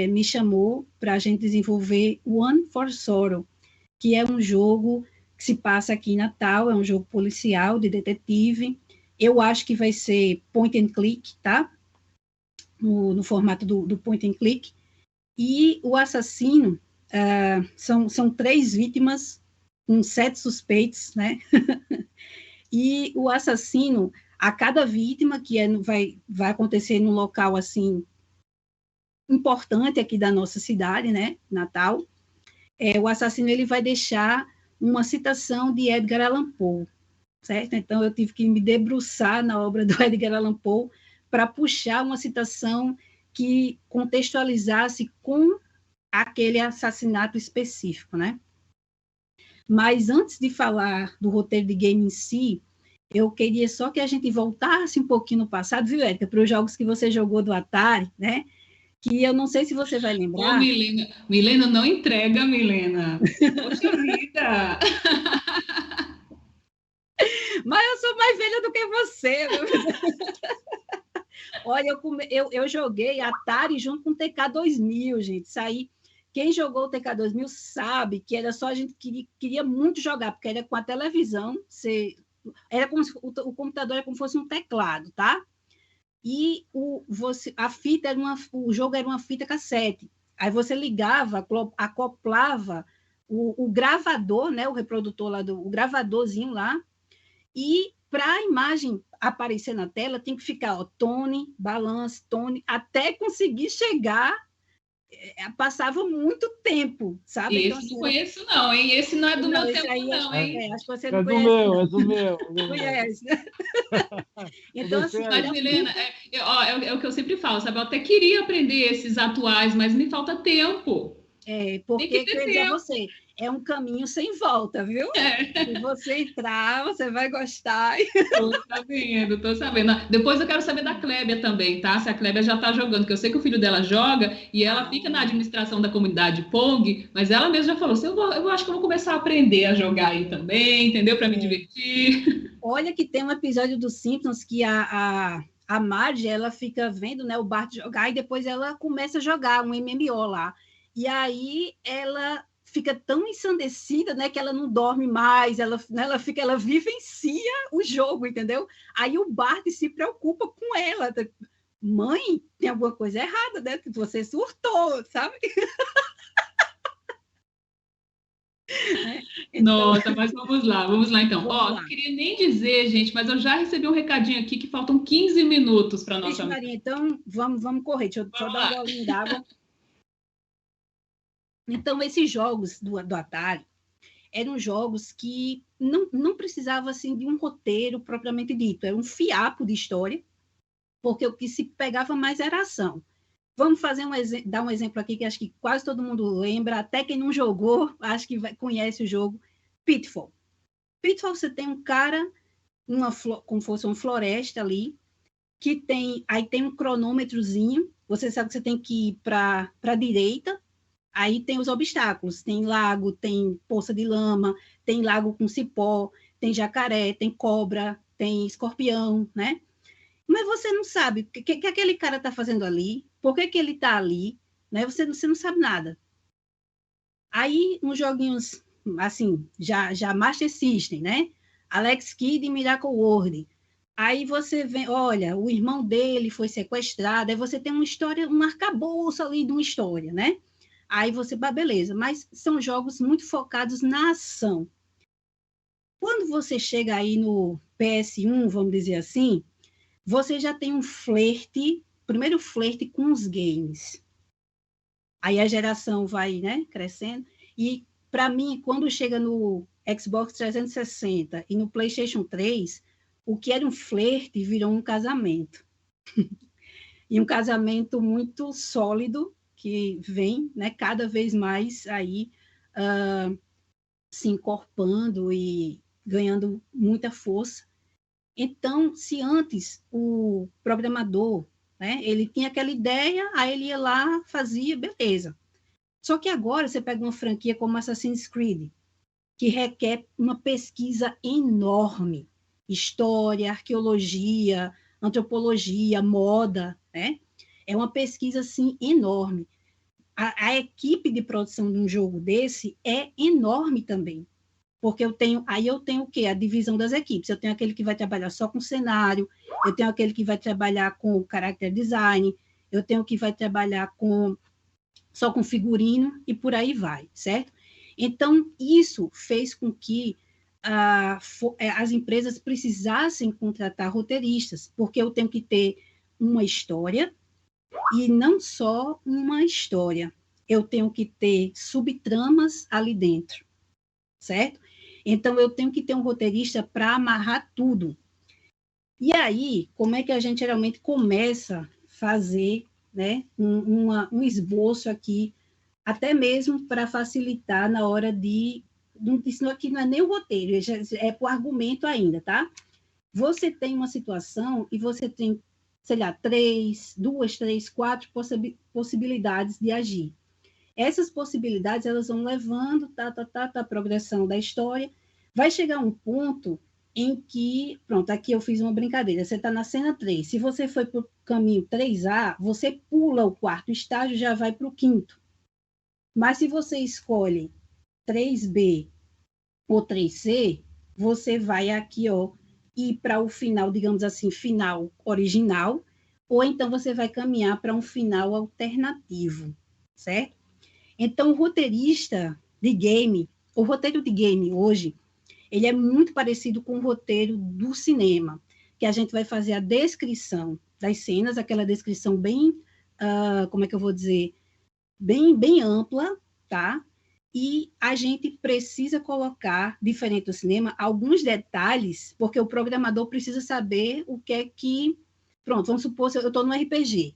me chamou para a gente desenvolver One for Sorrow, que é um jogo que se passa aqui em Natal, é um jogo policial, de detetive. Eu acho que vai ser point and click, tá? No formato do point and click. E o assassino, são 3 vítimas, com 7 suspeitos, né? E o assassino, a cada vítima, que vai acontecer num local, assim, importante aqui da nossa cidade, né? Natal, o assassino ele vai deixar uma citação de Edgar Allan Poe, certo? Então, eu tive que me debruçar na obra do Edgar Allan Poe para puxar uma citação que contextualizasse com aquele assassinato específico, né? Mas antes de falar do roteiro de game em si, eu queria só que a gente voltasse um pouquinho no passado, viu, Érica, para os jogos que você jogou do Atari, né? Que eu não sei se você vai lembrar. Ô, Milena, não entrega, Milena. Poxa vida! Mas eu sou mais velha do que você, viu? Olha, eu joguei Atari junto com o TK2000, gente. Saí. Quem jogou o TK2000 sabe que era só a gente queria muito jogar, porque era com a televisão, era como se o computador era como se fosse um teclado, tá? E a fita o jogo era uma fita cassete. Aí você ligava, acoplava o gravador, né? O reprodutor lá o gravadorzinho lá, e para a imagem aparecer na tela, tem que ficar, ó, tone, balance, tone, até conseguir chegar, passava muito tempo, sabe? Esse então, assim, não conheço não, hein? Esse não é do meu tempo não, hein? Acho que você não conhece. É do meu. Conhece, né? Então, assim... Mas, Milena, é o que eu sempre falo, sabe? Eu até queria aprender esses atuais, mas me falta tempo. Porque, quer dizer, você é um caminho sem volta, viu? Se você entrar, você vai gostar. Tô sabendo. Depois eu quero saber da Clébia também, tá? Se a Clébia já tá jogando, porque eu sei que o filho dela joga e ela fica na administração da comunidade Pong, mas ela mesma já falou assim, eu acho que eu vou começar a aprender a jogar aí também, entendeu? Para me divertir. Olha que tem um episódio dos Simpsons que a Marge, ela fica vendo, né, o Bart jogar e depois ela começa a jogar um MMO lá. E aí ela fica tão ensandecida, né, que ela não dorme mais, ela vivencia o jogo, entendeu? Aí o Bart se preocupa com ela. Mãe, tem alguma coisa errada, né? Você surtou, sabe? Então, Nossa, mas vamos lá então. vamos Ó, lá. não queria nem dizer, gente, mas eu já recebi um recadinho aqui que faltam 15 minutos para Vixe, nossa. Maria, então vamos correr. Deixa eu só Vamos dar um lá. golinho d'água. Então, esses jogos do Atari eram jogos que não precisava assim, de um roteiro propriamente dito, era um fiapo de história, porque o que se pegava mais era a ação. Vamos fazer dar um exemplo aqui que acho que quase todo mundo lembra, até quem não jogou, acho que conhece o jogo, Pitfall. Pitfall, você tem um cara, como fosse uma floresta ali, aí tem um cronômetrozinho, você sabe que você tem que ir para a direita, aí tem os obstáculos, tem lago, tem poça de lama, tem lago com cipó, tem jacaré, tem cobra, tem escorpião, né? Mas você não sabe o que aquele cara está fazendo ali, por que ele está ali, né? Você não sabe nada. Aí, uns joguinhos, assim, já Master System, né? Alex Kidd e Miracle World. Aí você vê, olha, o irmão dele foi sequestrado, aí você tem uma história, um arcabouço ali de uma história, né? Aí você, beleza, mas são jogos muito focados na ação. Quando você chega aí no PS1, vamos dizer assim, você já tem um primeiro flerte com os games. Aí a geração vai, né, crescendo. E, para mim, quando chega no Xbox 360 e no PlayStation 3, o que era um flerte virou um casamento. E um casamento muito sólido, que vem, né, cada vez mais aí se encorpando e ganhando muita força. Então, se antes o programador, né, ele tinha aquela ideia, aí ele ia lá, fazia, beleza. Só que agora você pega uma franquia como Assassin's Creed, que requer uma pesquisa enorme, história, arqueologia, antropologia, moda, né? É uma pesquisa, assim, enorme. A equipe de produção de um jogo desse é enorme também, porque eu tenho o quê? A divisão das equipes. Eu tenho aquele que vai trabalhar só com cenário, eu tenho aquele que vai trabalhar com character design, eu tenho que vai trabalhar só com figurino e por aí vai, certo? Então, isso fez com que as empresas precisassem contratar roteiristas, porque eu tenho que ter uma história, e não só uma história, eu tenho que ter subtramas ali dentro, certo? Então, eu tenho que ter um roteirista para amarrar tudo. E aí, como é que a gente geralmente começa a fazer, né, um esboço aqui, até mesmo para facilitar na hora isso aqui não é nem o roteiro, é para o argumento ainda, tá? Você tem uma situação e você tem, sei lá, 2, 3, 4 possibilidades de agir. Essas possibilidades, elas vão levando, a progressão da história, vai chegar um ponto em que, pronto, aqui eu fiz uma brincadeira, você está na cena 3, se você foi para o caminho 3A, você pula o quarto estágio, já vai para o quinto. Mas se você escolhe 3B ou 3C, você vai aqui, ó, ir para o final, digamos assim, final original, ou então você vai caminhar para um final alternativo, certo? Então, o roteiro de game hoje, ele é muito parecido com o roteiro do cinema, que a gente vai fazer a descrição das cenas, aquela descrição bem, como é que eu vou dizer, bem ampla, tá? E a gente precisa colocar, diferente do cinema, alguns detalhes, porque o programador precisa saber o que é que... Pronto, vamos supor, eu estou no RPG.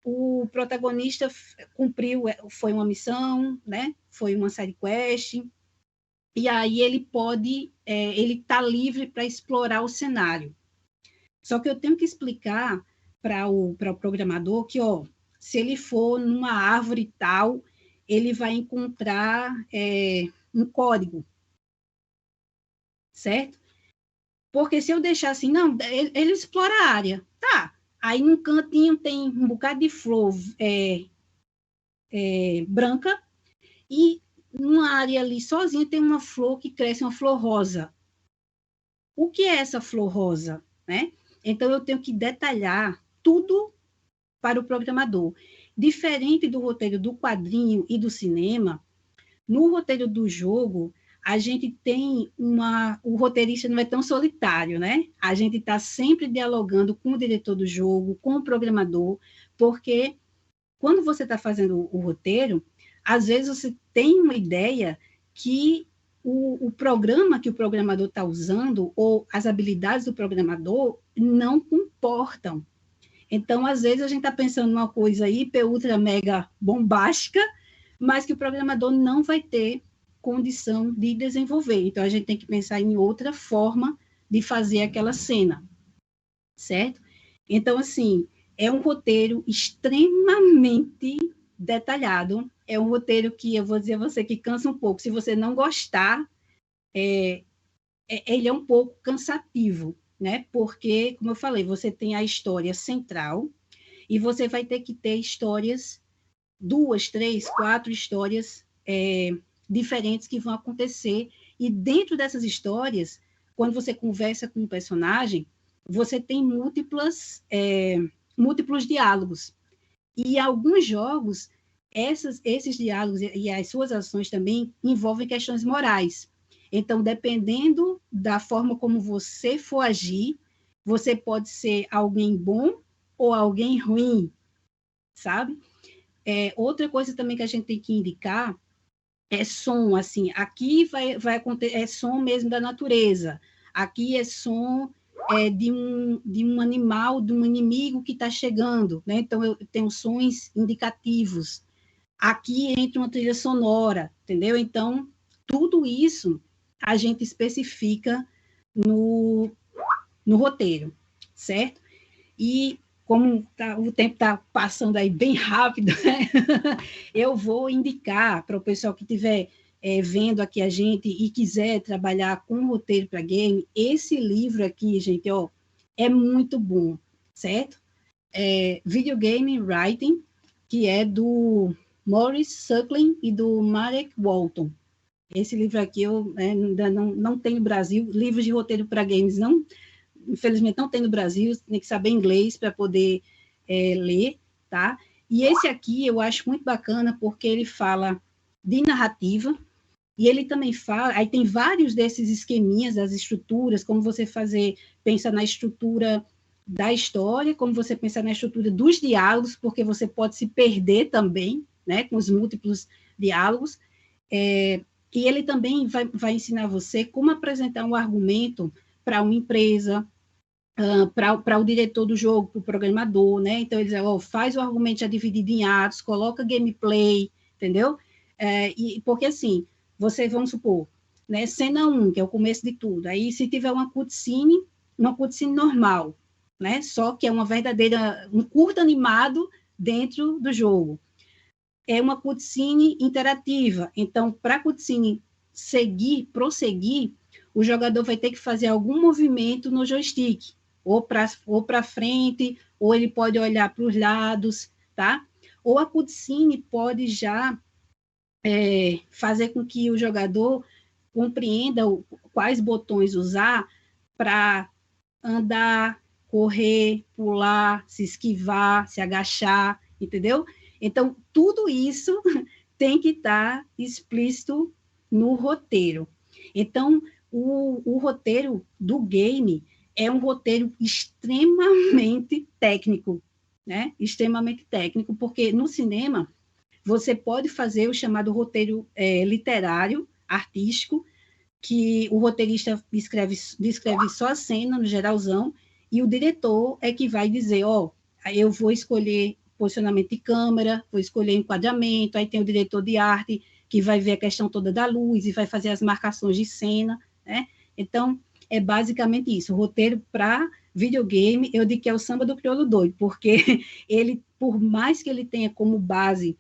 O protagonista cumpriu, foi uma missão, né? Foi uma side quest, e aí ele ele está livre para explorar o cenário. Só que eu tenho que explicar para o programador que, ó, se ele for numa árvore tal, ele vai encontrar um código, certo? Porque se eu deixar assim, não, ele explora a área, tá? Aí num cantinho tem um bocado de flor branca, e numa área ali sozinha tem uma flor que cresce, uma flor rosa. O que é essa flor rosa, né? Então eu tenho que detalhar tudo para o programador. Diferente do roteiro do quadrinho e do cinema, no roteiro do jogo, a gente tem o roteirista não é tão solitário, né? A gente está sempre dialogando com o diretor do jogo, com o programador, porque quando você está fazendo o roteiro, às vezes você tem uma ideia que o programa que o programador está usando, ou as habilidades do programador, não comportam. Então, às vezes, a gente está pensando numa coisa hiper, ultra, mega bombástica, mas que o programador não vai ter condição de desenvolver. Então, a gente tem que pensar em outra forma de fazer aquela cena, certo? Então, assim, é um roteiro extremamente detalhado, é um roteiro que, eu vou dizer a você, que cansa um pouco. Se você não gostar, ele é um pouco cansativo, né? Porque, como eu falei, você tem a história central e você vai ter que ter histórias, 2, 3, 4 histórias diferentes que vão acontecer, e dentro dessas histórias, quando você conversa com um personagem, você tem múltiplos diálogos, e alguns jogos, esses diálogos e as suas ações também envolvem questões morais. Então, dependendo da forma como você for agir, você pode ser alguém bom ou alguém ruim, sabe? Outra coisa também que a gente tem que indicar é som, assim, aqui vai acontecer, é som mesmo da natureza, aqui é som de um animal, de um inimigo que está chegando, né? Então, eu tenho sons indicativos, aqui entra uma trilha sonora, entendeu? Então, tudo isso a gente especifica no roteiro, certo? E como o tempo está passando aí bem rápido, né? Eu vou indicar para o pessoal que estiver vendo aqui a gente e quiser trabalhar com roteiro para game, esse livro aqui, gente, ó, é muito bom, certo? Video Game Writing, que é do Maurice Suckling e do Marek Walton. Esse livro aqui eu ainda não tenho no Brasil, livros de roteiro para games não, infelizmente não tem no Brasil, tem que saber inglês para poder ler, tá? E esse aqui eu acho muito bacana porque ele fala de narrativa e ele também fala, aí tem vários desses esqueminhas, das estruturas, como você pensa na estrutura da história, como você pensa na estrutura dos diálogos, porque você pode se perder também, né, com os múltiplos diálogos, e ele também vai ensinar você como apresentar um argumento para uma empresa, para o diretor do jogo, para o programador, né? Então, ele diz, faz o argumento já dividido em atos, coloca gameplay, entendeu? Porque, assim, vamos supor, né, cena 1, que é o começo de tudo, aí se tiver uma cutscene normal, né? Só que é um curto animado dentro do jogo. É uma cutscene interativa. Então, para a cutscene prosseguir, o jogador vai ter que fazer algum movimento no joystick, ou para frente, ou ele pode olhar para os lados, tá? Ou a cutscene pode já fazer com que o jogador compreenda quais botões usar para andar, correr, pular, se esquivar, se agachar, entendeu? Então, tudo isso tem que estar explícito no roteiro. Então, o roteiro do game é um roteiro extremamente técnico, né? Extremamente técnico, porque no cinema você pode fazer o chamado roteiro literário, artístico, que o roteirista descreve só a cena, no geralzão, e o diretor é que vai dizer, eu vou escolher posicionamento de câmera, vou escolher enquadramento, aí tem o diretor de arte, que vai ver a questão toda da luz e vai fazer as marcações de cena, né? Então, é basicamente isso. O roteiro para videogame, eu digo que é o samba do crioulo doido, porque ele, por mais que ele tenha como base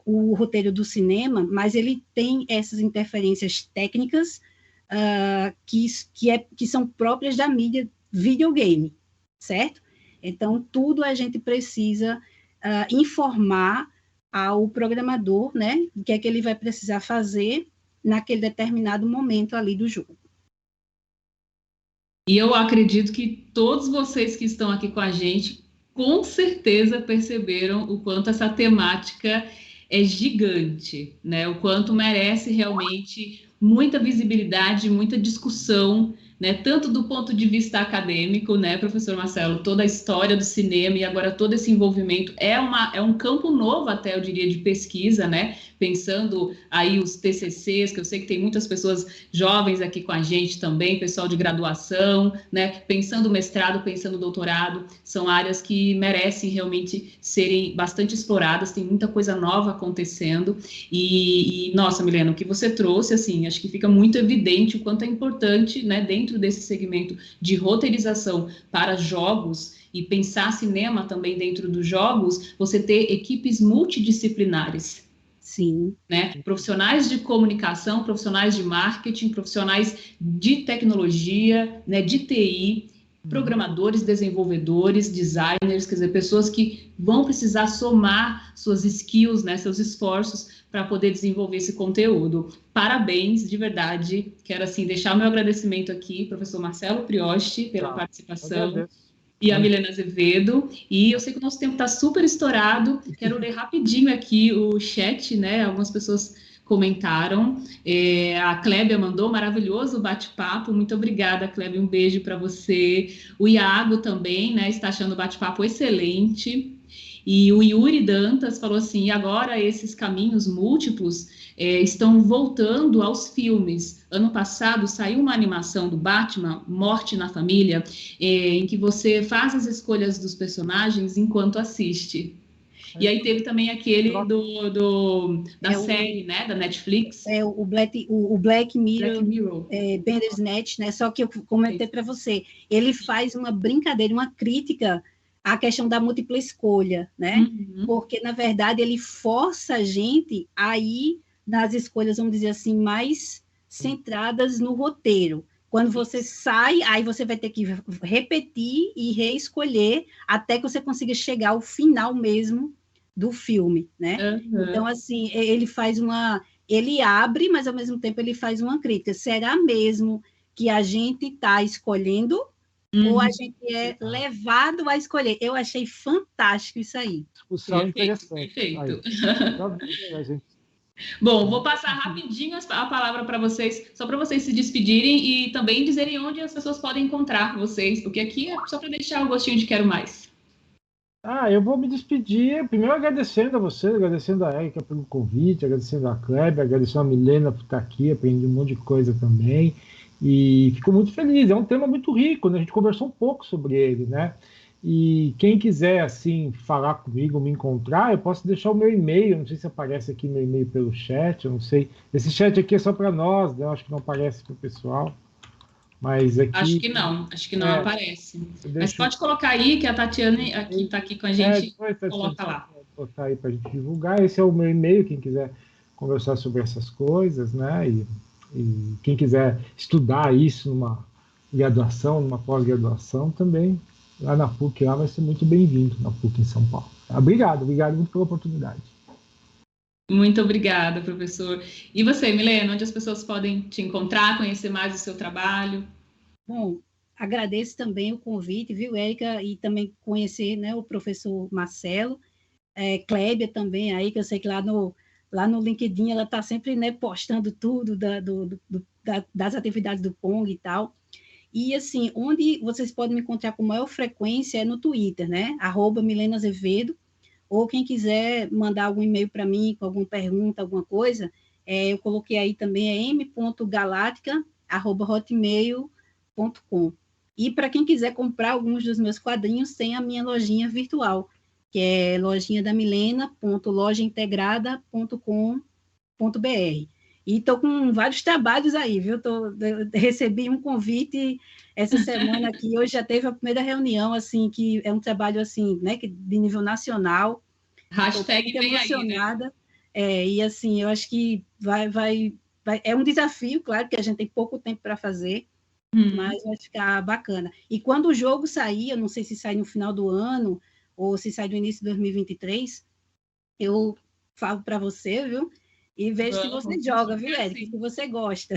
o roteiro do cinema, mas ele tem essas interferências técnicas que são próprias da mídia videogame, certo? Então, tudo a gente precisa informar ao programador, né, o que é que ele vai precisar fazer naquele determinado momento ali do jogo. E eu acredito que todos vocês que estão aqui com a gente, com certeza perceberam o quanto essa temática é gigante, né? O quanto merece realmente muita visibilidade, muita discussão, né, tanto do ponto de vista acadêmico, né, professor Marcelo, toda a história do cinema e agora todo esse envolvimento é um campo novo até, eu diria, de pesquisa, né, pensando aí os TCCs, que eu sei que tem muitas pessoas jovens aqui com a gente também, pessoal de graduação, né, pensando mestrado, pensando doutorado, são áreas que merecem realmente serem bastante exploradas, tem muita coisa nova acontecendo e nossa, Milena, o que você trouxe, assim, acho que fica muito evidente o quanto é importante, né, dentro desse segmento de roteirização para jogos e pensar cinema também dentro dos jogos, você ter equipes multidisciplinares. Sim. Né? Profissionais de comunicação, profissionais de marketing, profissionais de tecnologia, né, de TI, programadores, desenvolvedores, designers, quer dizer, pessoas que vão precisar somar suas skills, né, seus esforços para poder desenvolver esse conteúdo. Parabéns, de verdade. Quero, assim, deixar o meu agradecimento aqui, professor Marcelo Prioste, pela participação. E a Milena Azevedo, e eu sei que o nosso tempo está super estourado, quero ler rapidinho aqui o chat, né, algumas pessoas comentaram, a Clébia mandou, maravilhoso bate-papo, muito obrigada, Clébia, um beijo para você, o Iago também, né, está achando o bate-papo excelente, e o Yuri Dantas falou assim, agora esses caminhos múltiplos estão voltando aos filmes. Ano passado saiu uma animação do Batman, Morte na Família, em que você faz as escolhas dos personagens enquanto assiste. E aí teve também aquele da série, né, da Netflix. O Black Mirror. Bandersnatch, né? Só que eu comentei para você, ele faz uma brincadeira, uma crítica à questão da múltipla escolha, né? Porque, na verdade, ele força a gente a ir nas escolhas, vamos dizer assim, mais centradas no roteiro. Quando você sai, aí você vai ter que repetir e reescolher até que você consiga chegar ao final mesmo do filme, né? Então, assim, ele faz ele abre, mas ao mesmo tempo ele faz uma crítica. Será mesmo que a gente está escolhendo ou a gente é levado a escolher? Eu achei fantástico isso aí. Discussão interessante. Perfeito. Bom, vou passar rapidinho a palavra para vocês, só para vocês se despedirem e também dizerem onde as pessoas podem encontrar vocês, porque aqui é só para deixar o gostinho de quero mais. Eu vou me despedir, primeiro agradecendo a você, agradecendo a Érica pelo convite, agradecendo a Kleber, agradecendo a Milena por estar aqui, aprendi um monte de coisa também, e fico muito feliz, é um tema muito rico, né? A gente conversou um pouco sobre ele, né? E quem quiser, assim, falar comigo, me encontrar, eu posso deixar o meu e-mail, não sei se aparece aqui meu e-mail pelo chat, eu não sei, esse chat aqui é só para nós, né? Eu acho que não aparece para o pessoal. Mas aqui, acho que não aparece. Mas pode colocar aí, que a Tatiana está aqui com a gente, coloca lá. Vou botar aí para a gente divulgar. Esse é o meu e-mail, quem quiser conversar sobre essas coisas, né? E quem quiser estudar isso numa graduação, numa pós-graduação também, lá na PUC, lá vai ser muito bem-vindo, na PUC em São Paulo. Obrigado muito pela oportunidade. Muito obrigada, professor. E você, Milena, onde as pessoas podem te encontrar, conhecer mais o seu trabalho? Bom, agradeço também o convite, viu, Érica, e também conhecer, né, o professor Marcelo, Clébia também, aí, que eu sei que lá no LinkedIn ela está sempre, né, postando tudo das atividades do Pong e tal. E, assim, onde vocês podem me encontrar com maior frequência é no Twitter, né, @Milena Azevedo, ou quem quiser mandar algum e-mail para mim com alguma pergunta, alguma coisa, eu coloquei aí também, m.galáctica@hotmail.com. E para quem quiser comprar alguns dos meus quadrinhos, tem a minha lojinha virtual, que é lojinhadamilena.lojaintegrada.com.br. E estou com vários trabalhos aí, viu? Recebi um convite essa semana aqui, hoje já teve a primeira reunião, assim, que é um trabalho, assim, né, de nível nacional. Hashtag vem emocionada, aí, né? E, assim, eu acho que vai, é um desafio, claro, que a gente tem pouco tempo para fazer, mas vai ficar bacana. E quando o jogo sair, eu não sei se sai no final do ano, ou se sai do início de 2023, eu falo para você, viu? E vejo que você joga, viu, Érica? Sim. Que você gosta.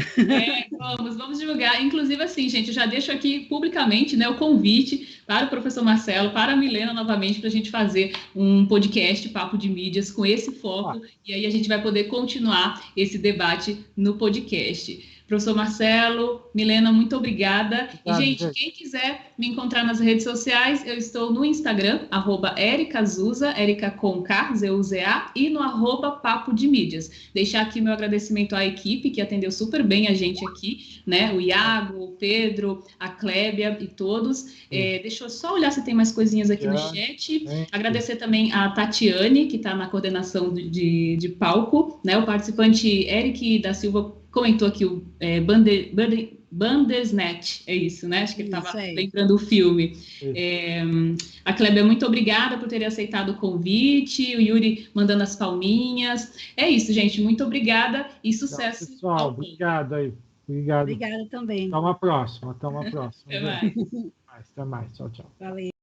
Vamos divulgar. Inclusive, assim, gente, eu já deixo aqui publicamente, né, o convite para o professor Marcelo, para a Milena novamente, para a gente fazer um podcast, Papo de Mídias, com esse foco, e aí a gente vai poder continuar esse debate no podcast. Professor Marcelo, Milena, muito obrigada. E, gente, quem quiser me encontrar nas redes sociais, eu estou no Instagram, @ericazuza, Erica com K, Z-U-Z-A, e no @Papo de Mídias. Deixar aqui meu agradecimento à equipe, que atendeu super bem a gente aqui, né? O Iago, o Pedro, a Clébia e todos. Deixa eu só olhar se tem mais coisinhas aqui no chat. Agradecer também a Tatiane, que está na coordenação de palco, né? O participante Eric da Silva comentou aqui o Bandersnatch, é isso, né? Acho que ele estava lembrando o filme. A Clébia, muito obrigada por ter aceitado o convite, o Yuri mandando as palminhas. É isso, gente, muito obrigada e sucesso. Pessoal, obrigado aí. Obrigado. Obrigada também. Até uma próxima. Até mais. Até mais. Tchau, tchau. Valeu.